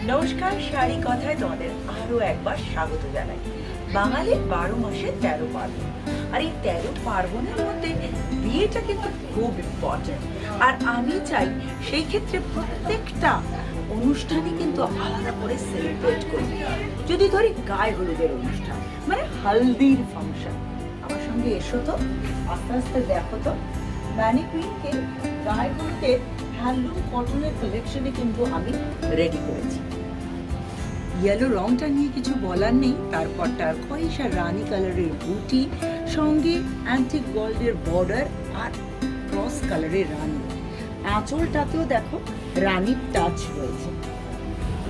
নমস্কার, শাড়ি কথায় তোমাদের আরো একবার স্বাগত জানাই। বাঙালির 12 মাসে 13 পার্বণ, আর এই 13 পার্বণের মধ্যে বিয়েটা কিন্তু খুব ইম্পর্টেন্ট। আর আমি চাই সেই ক্ষেত্রে প্রত্যেকটা অনুষ্ঠানই কিন্তু আলাদা করে সেলিব্রেট করি। যদি ধরি গায়ে হলুদের অনুষ্ঠান, মানে হলদির ফাংশন, আমার সঙ্গে এসো তো, আস্তে আস্তে দেখো তো ম্যানিকুইনকে গায়ে হলুদের হ্যান্ডলুম কটনের কালেকশনে কিন্তু আমি রেডি করেছি। ইয়েলো রংটা নিয়ে কিছু বলার নেই, তারপর টারকয়েস আর রানী কালারের বুটি, সঙ্গে অ্যান্টিক গোল্ডের বর্ডার আর ক্রস কালারের রানী। আঁচলটাতেও দেখো রানীর টাচ রয়েছে।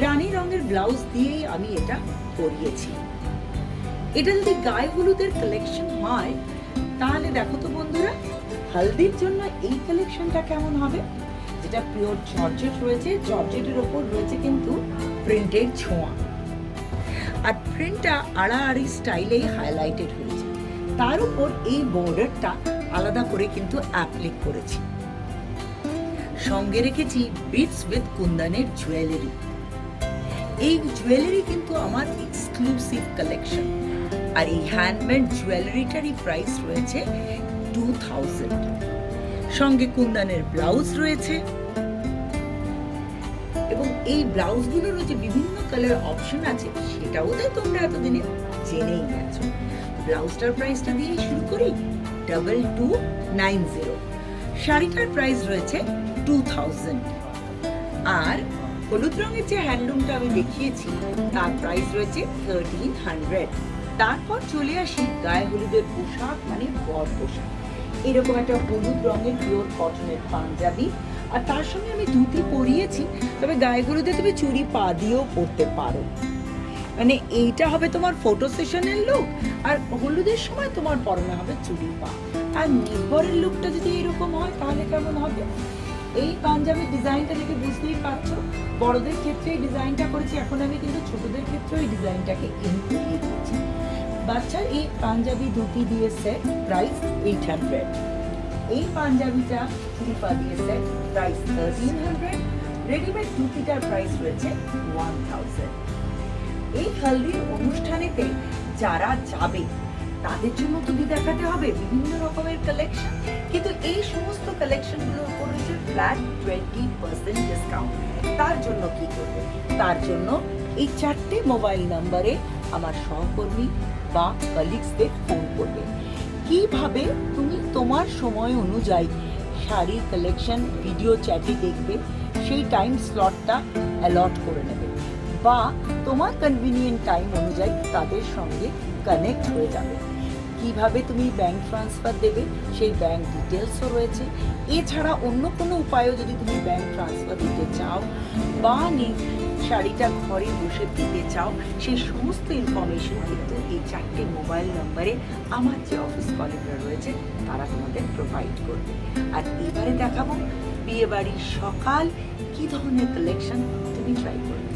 রানী রঙের ব্লাউজ দিয়েই আমি এটা করিয়েছি। এটা যদি গায়ে হলুদের কালেকশন হয় তাহলে দেখো তো বন্ধুরা, হলদির জন্য এই কালেকশনটা কেমন হবে। যেটা পিওর জর্জেট রয়েছে, জর্জেটের ওপর রয়েছে কিন্তু প্রিন্টের ছোঁয়া, আর প্রিন্টটা আড়াআড়ি স্টাইলেই হাইলাইটেড হয়েছে। তার উপর এই বর্ডারটা আলাদা করে কিন্তু অ্যাপ্লিক করেছি। সঙ্গে রেখেছি বিটস উইথ কুন্দনের জুয়েলারি। এই জুয়েলারি কিন্তু আমার এক্সক্লুসিভ কালেকশন, আর এই হ্যান্ডমেড জুয়েলারিটারই প্রাইস রয়েছে 2000। সঙ্গে কুন্দনের ব্লাউজ রয়েছে, এবং এই ব্লাউজগুলোর যে বিভিন্ন কালার অপশন আছে সেটাও তো তোমরা এতদিনে জেনেই গেছো। ব্লাউজটার প্রাইসটা দিয়ে শুরু করি, 2290। শাড়িটার প্রাইস রয়েছে 2000, আর হলুদ রঙের যে হ্যান্ডলুমটা আমি দেখিয়েছি তার প্রাইস রয়েছে 1300। তারপর চলে আসি গায়ে হলুদের পোশাক, মানে বর পোশাক। এরকম একটা হলুদ রঙের পিওর কটনের পাঞ্জাবি, আর তার সঙ্গে আমি ধুতি পরিয়েছি, তবে গায়ে হলুদে তুমি চুড়ি পা দিয়েও পরতে পারো। মানে এইটা হবে তোমার ফটো সেশনের লুক, আর হলুদের সময় তোমার পরনে হবে চুড়ি পা। আর নির্ভরের লুকটা যদি এরকম হয় তাহলে কেমন হবে। এই পাঞ্জাবির ডিজাইনটা দেখে বুঝতেই পারছো, বড়দের ক্ষেত্রে এই ডিজাইনটা করেছি, এখন আমি কিন্তু ছোটদের ক্ষেত্রে এই ডিজাইনটাকে ইনক্লুড করেছি। বাচ্চার এই পাঞ্জাবি ধুতি দিয়ে সেট, প্রাইস 800। এই পাঞ্জাবিটা চুড়ি পা দিয়ে সেট, প্রাইস 1300। রেডিমেড ধুতিটার প্রাইস রয়েছে 1000। এই হলদির অনুষ্ঠানেতে যারা যাবে তাদের জন্য তুমি দেখাতে হবে বিভিন্ন রকমের কালেকশন, কিন্তু এই সমস্ত কালেকশনগুলোর উপর রয়েছে ফ্ল্যাট 20% ডিসকাউন্ট। তার জন্য কি করবে? তার জন্য এই 4টে মোবাইল নাম্বারে আমার সহকর্মী বা কলিগসদের ফোন করবে। কিভাবে তুমি তোমার সময় অনুযায়ী শাড়ির কালেকশন ভিডিও চ্যাটে দেখবে, সেই টাইম স্লটটা অ্যালট করে নেবে, বা তোমার কনভিনিয়েন্ট টাইম অনুযায়ী তাদের সঙ্গে কানেক্ট হয়ে যাবে। কিভাবে তুমি ব্যাংক ট্রান্সফার দেবে সেই ব্যাংক ডিটেলসও রয়েছে। এছাড়া অন্য কোনো উপায়েও যদি তুমি ব্যাংক ট্রান্সফার দিতে চাও বা শাড়িটা ঘরে বসে দিতে চাও, সেই সমস্ত ইনফরমেশন কিন্তু এই 4টে মোবাইল নাম্বারে আমার যে অফিস কলিগরা রয়েছে তারা তোমাদের প্রোভাইড করবে। আর এবারে দেখাবো বিয়ে বাড়ির সকাল কি ধরনের কালেকশন তুমি ট্রাই করবে।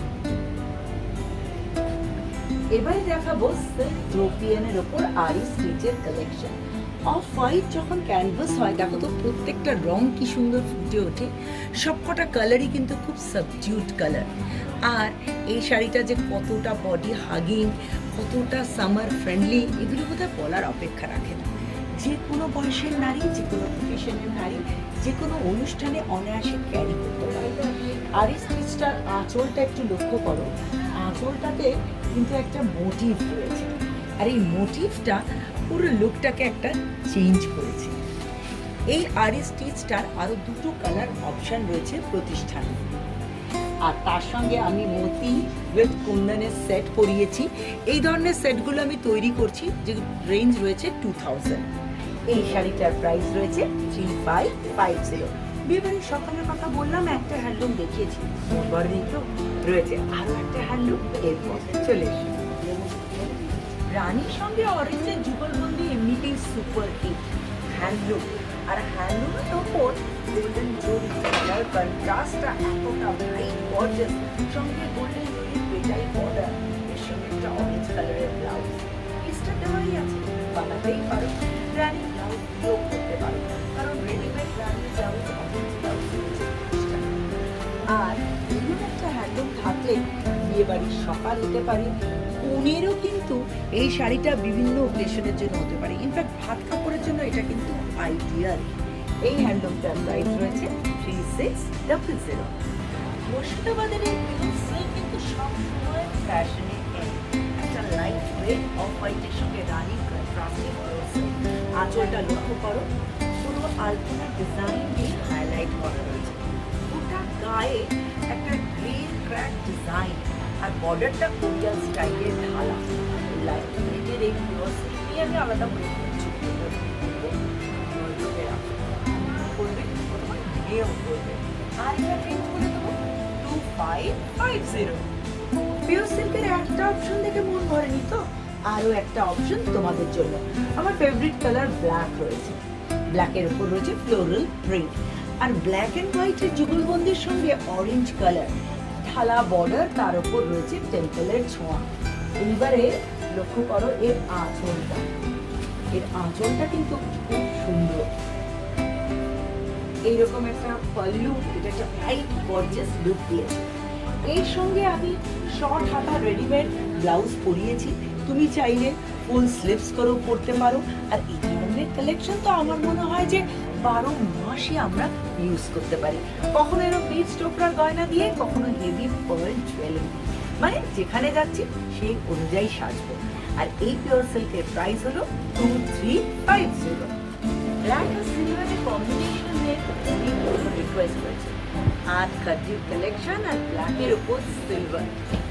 এবারে দেখাবো সিল্ক ইউরোপিয়ানের ওপর আরি স্টিচের কালেকশন। অফ হোয়াইট যখন ক্যানভাস হয়, দেখো তো প্রত্যেকটা রং কি সুন্দর ফুটে ওঠে। সবকটা কালারই কিন্তু খুব সাবডিউড কালার। আর এই শাড়িটা যে কতটা বডি হাগিং, কতটা সামার ফ্রেন্ডলি, এগুলো বোধহয় বলার অপেক্ষা রাখে না। যে কোনো বয়সের নারী, যে কোনো প্রফেশনের নারী, যে কোনো অনুষ্ঠানে অনায়াসে ক্যারি করতে পারে। আরি স্টিচটার আঁচলটা একটু লক্ষ্য করো, আঁচলটাতে কিন্তু একটা মোটিভ রয়েছে, আর এই মোটিভটা পুরো লুকটাকে একটা চেঞ্জ করেছে। এই আরি স্টিচটার আরো দুটো কালার অপশন রয়েছে প্রতিষ্ঠানে, আর তার সঙ্গে আমি মতি উইথ কুন্দনের সেট করিয়েছি। এই ধরনের সেটগুলো আমি তৈরি করছি, যে রেঞ্জ রয়েছে 2000। এই শাড়িটার প্রাইস রয়েছে 3550। বিয়েবাড়ির সকালের কথা বললাম, একটা হ্যান্ডলুম দেখিয়েছি, বড়দিন তো রয়েছে আরো একটা হ্যান্ডলুম। এরপর চলে এসো রানীর সঙ্গে অরেঞ্জের যুগলবন্দি, এমনিতেই সুপার হিট হ্যান্ডলুম। আর হ্যান্ডলুমের ওপর গোল্ডেন জরি কালার কন্ট্রাস্টটা এতটা ব্রাইট গর্জিয়াস, সঙ্গে গোল্ডেন জরি পেটাই বর্ডার, এর সঙ্গে একটা অরেঞ্জ কালারের ব্লাউজ। পিসটা দেওয়াই আছে, বানাতেই পারো। রানী ব্লাউজ দিয়েও করতে পারো, কারণ রেডিমেড রানী ব্লাউজ অরেঞ্জ ব্লাউজ রয়েছে। আর এরকম একটা হ্যান্ডলুম থাকলে বিয়ে বাড়ির সকাল হতে পারে, কনেরও কিন্তু এই শাড়িটা বিভিন্ন ওকেশনের জন্য হতে পারে। ইনফ্যাক্ট ভাত কাপড়ের জন্য এটা কিন্তু আইডিয়াল। এই হ্যান্ডলুমটার প্রাইস রয়েছে 3600। মুর্শিদাবাদের এই পিওর সিল্ক কিন্তু সবসময় ফ্যাশনে একটা লাইট ওয়েট অফ হোয়াইটের সঙ্গে রানি কন্ট্রাস্টিং রয়েছে। আঁচলটা লক্ষ্য করো, পুরো আলপনা ডিজাইন দিয়ে হাইলাইট করা রয়েছে। গোটা গায়ে একটা গ্রে ক্র্যাক ডিজাইন, আর বর্ডারটা কোরিয়ান স্টাইলের ঢালা। লাইট ওয়েটের এই পিওর সিল্ক নিয়ে আমি আলাদা করে করছি, আর এটা রেট করে দেবো 2550। পিওর সিল্কের একটা অপশন দেখে মন ভরেনি তো, আরো একটা অপশন তোমাদের জন্য। আমার ফেভারিট কালার ব্ল্যাক রয়েছে, ব্ল্যাকের উপর রয়েছে ফ্লোরাল প্রিন্ট, আর ব্ল্যাক এন্ড হোয়াইটের যুগলবন্দির সঙ্গে অরেঞ্জ কালার, ঢালা বর্ডার, তার উপর রয়েছে টেম্পলের ছোঁয়া। এইবারে লক্ষ্য করো এর আঁচলটা, এর আঁচলটা কিন্তু খুব সুন্দর। এইরকম একটা পাল্লু, এটা একটা লাইট গর্জিয়াস লুক দিয়েছে। এর সঙ্গে আমি শর্ট হাতা রেডিমেড ব্লাউজ পরিয়েছি, তুমি চাইলে ফুল স্লিভস করেও পরতে পারো। আর এই ধরনের কালেকশন তো আমার মনে হয় যে 12 মাসই আমরা ইউজ করতে পারি। কখনো এরকম বিট স্টোকরার গয়না দিয়ে, কখনো হেভি পার্ল জুয়েলারি, মানে যেখানে যাচ্ছি সেই অনুযায়ী সাজবো। আর এই পিওর সিল্কের প্রাইস হলো 2350। ব্ল্যাক আর সিলভারের কম্বিনেশনের অনেকগুলো রিকোয়েস্ট রয়েছে। আর কাটির কালেকশন আর ব্ল্যাকের উপর সিলভার,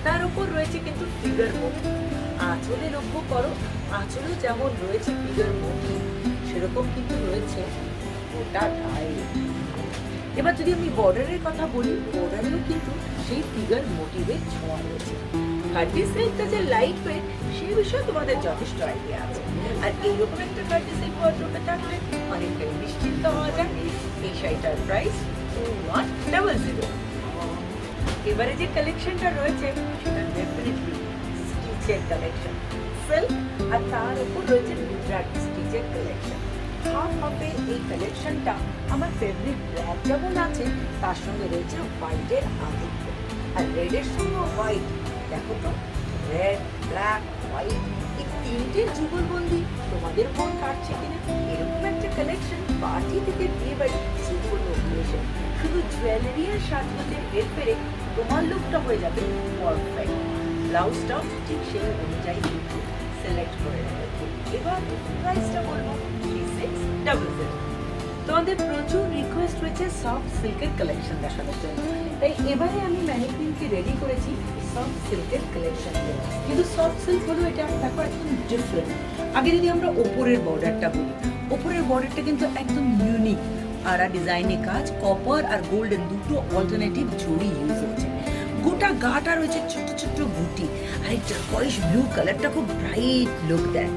তার উপর রয়েছে কিন্তু ফিগার মোটিভ। আঁচলে লক্ষ্য করো, আঁচলে যেমন রয়েছে ফিগার মোটিভ, সেরকম কিন্তু রয়েছে গোটা গায়ে। এবার যদি আমি বর্ডারের কথা বলি, বর্ডারেও কিন্তু সেই ফিগার মোটিভের ছোঁয়া রয়েছে। কাটি সিল্কটা যে লাইট ওয়েট সেই বিষয়ে তোমাদের যথেষ্ট আইডিয়া আছে। আর এইরকম একটা কাটি সিল্ক ওয়ার্ডরোবে থাকলে অনেকটাই নিশ্চিন্ত হওয়া যায়। এই শাড়িটার প্রাইস 2100। এবারে যে কালেকশনটা রয়েছে সেটা ডেফিনেটলি স্টিচের কালেকশন, সিল্ক আর তার উপর রয়েছে গুজরাটি স্টিচের কালেকশন। হাফ হাফে এই কালেকশনটা আমার ফেভারিট ব্ল্যাক যেমন আছে, তার সঙ্গে রয়েছে হোয়াইটের আধিক্য। আর রেডের সঙ্গে হোয়াইট, দেখো তো, রেড, ব্ল্যাক, হোয়াইট, এই তিনটে যুগলবন্দি তোমাদের মন কাটছে কিনা? এরকম একটা কালেকশন পার্টি থেকে বিয়ে বাড়ি যে কোনো অকেশন, শুধু জুয়েলারি আর সাজগোজের হেরফেরে তোমার লুকটা হয়ে যাবে পারফেক্ট। ব্লাউজটাও ঠিক সেই অনুযায়ী কিন্তু সিলেক্ট করে নেবে। এবার প্রাইসটা বলবো 3600। তোমাদের প্রচুর রিকোয়েস্ট রয়েছে সফট সিল্কের কালেকশন দেখানোর জন্য, তাই এবারে আমি ম্যানিকুইনকে রেডি করেছি সফট সিল্কের কালেকশন। কিন্তু সফট সিল্ক হলো এটা দেখো একদম ডিফারেন্ট। আগে যদি আমরা ওপরের বর্ডারটা বলি, ওপরের বর্ডারটা কিন্তু একদম ইউনিক। আরা ডিজাইনে কাজ, কপার আর গোল্ডেন দুটো অল্টারনেটিভ জড়ি ইউজ হচ্ছে। গোটা গাটা রয়েছে ছোট ছোট বুটি, আর এই টারকয়েস ব্লু কালারটা খুব ব্রাইট লুক দেয়।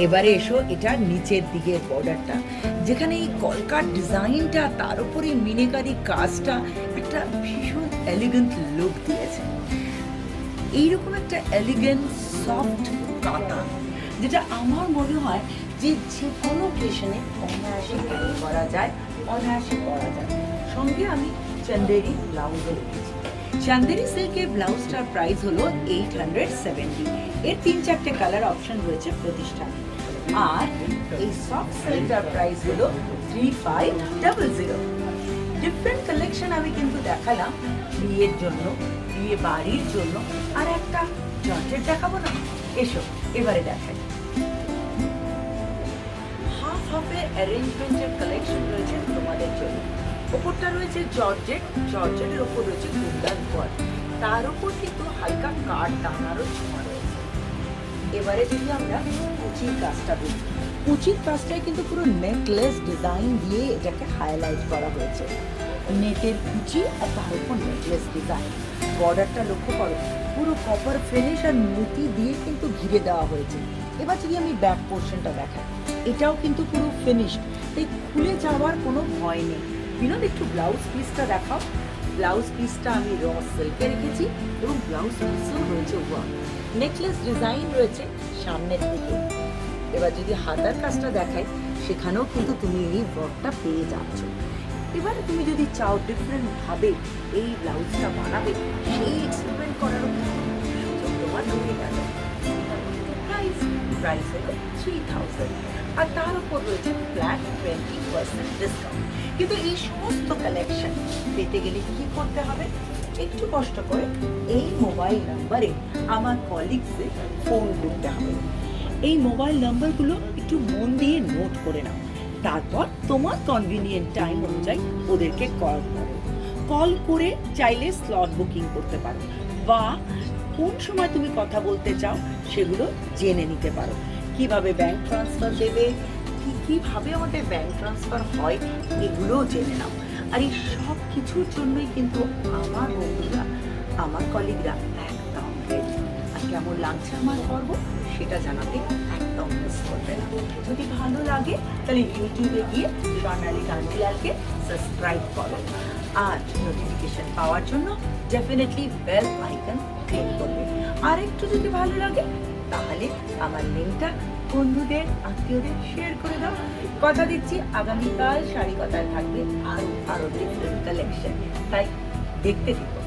এবারে এসো এটা নিচের দিকের বর্ডারটা, যেখানে এই কলকার ডিজাইনটা, তার উপরে মিনেকারি কাজটা একটা ভীষণ এলিগেন্ট লুক দিয়েছে। এইরকম একটা এলিগেন্ট সফট কাতা, যেটা আমার মনে হয় যে যে কোনো অকেশনে অনায়াসে ক্যারি করা যায়, অনায়াসে করা যায়। সঙ্গে আমি চান্দেরি ব্লাউজও রেখেছি। চান্দেরি সিল্কের ব্লাউজটার প্রাইস হলো 870। এর 3-4টে কালার অপশন রয়েছে প্রতিষ্ঠানে। আর এই সফট সিল্কটার প্রাইস হলো 3500। ডিফারেন্ট কালেকশন আমি কিন্তু দেখালাম বিয়ের জন্য, বিয়ে বাড়ির জন্য। আর একটা জর্জেট দেখাবো না? এসো এবারে দেখাই। হাফ হাফে অ্যারেঞ্জমেন্টের কালেকশন রয়েছে তোমাদের জন্য। ওপরটা রয়েছে জর্জেট, জর্জেটের ওপর রয়েছে কুন্দান ওয়ার্ক, তার উপর কিন্তু হালকা কাঠ টানারও ছোঁয়া রয়েছে। এবারে যদি আমরা কুচির কাজটা বলি, কুচির কাজটাই কিন্তু পুরো নেকলেস ডিজাইন দিয়ে এটাকে হাইলাইট করা হয়েছে। নেটের কুচি আর তার উপর নেকলেস ডিজাইন। বর্ডারটা লক্ষ্য করো, পুরো কপার ফিনিশ আর মোতি দিয়ে কিন্তু ঘিরে দেওয়া হয়েছে। এবার যদি আমি ব্যাক পোর্শনটা দেখাই, এটাও কিন্তু পুরো ফিনিশড, তাই খুলে যাওয়ার কোনো ভয় নেই। বিনোদ একটু ব্লাউজ পিসটা দেখাও। ব্লাউজ পিসটা আমি র সিল্কে রেখেছি এবং ব্লাউজ পিসও রয়েছে ওয়ার্ক। নেকলেস ডিজাইন রয়েছে সামনের দিকে। এবার যদি হাতার কাজটা দেখাই, সেখানেও কিন্তু তুমি এই ওয়ার্কটা পেয়ে যাচ্ছ। এবার তুমি যদি চাও ডিফারেন্ট ভাবে এই ব্লাউজটা বানাবে, সেই এক্সপেরিমেন্ট করারও সুযোগ তোমার ঢুকে গেল। প্রাইস হলো 3000, আর তার উপর রয়েছে ফ্ল্যাট 20% ডিসকাউন্ট। কিন্তু এই সমস্ত কালেকশন পেতে গেলে কি করতে হবে? একটু কষ্ট করে এই মোবাইল নাম্বারে আমার কলিগসে ফোন করতে হবে। এই মোবাইল নাম্বারগুলো একটু মন দিয়ে নোট করে নাও, তারপর তোমার কনভিনিয়েন্ট টাইম অনুযায়ী ওদেরকে কল করো। কল করে চাইলে স্লট বুকিং করতে পারো, বা কোন সময় তুমি কথা বলতে চাও সেগুলো জেনে নিতে পারো। কিভাবে ব্যাংক ট্রান্সফার দেবে, কিভাবে আমাদের ব্যাংক ট্রান্সফার হয়, এগুলোও জেনে নাও। আর এই সব কিছুর জন্যই কিন্তু আমার বন্ধুরা, আমার কলিগরা একদম রেডি। আর কেমন লাগছে আমার পর্ব সেটা জানাতে একদম মিস করবে না। যদি ভালো লাগে তাহলে ইউটিউবে গিয়ে স্বর্ণালী কাঞ্জিলালকে সাবস্ক্রাইব করো, আর নোটিফিকেশন পাওয়ার জন্য ডেফিনেটলি বেল আইকন ক্লিক করবে। আর একটু যদি ভালো লাগে তাহলে আমার লিঙ্কটা বন্ধুদের, আত্মীয়দের শেয়ার করে দাও। কথা দিচ্ছি আগামীকাল শাড়ি কথায় থাকবে আরো ডিফারেন্ট কালেকশন, তাই দেখতে থাকো।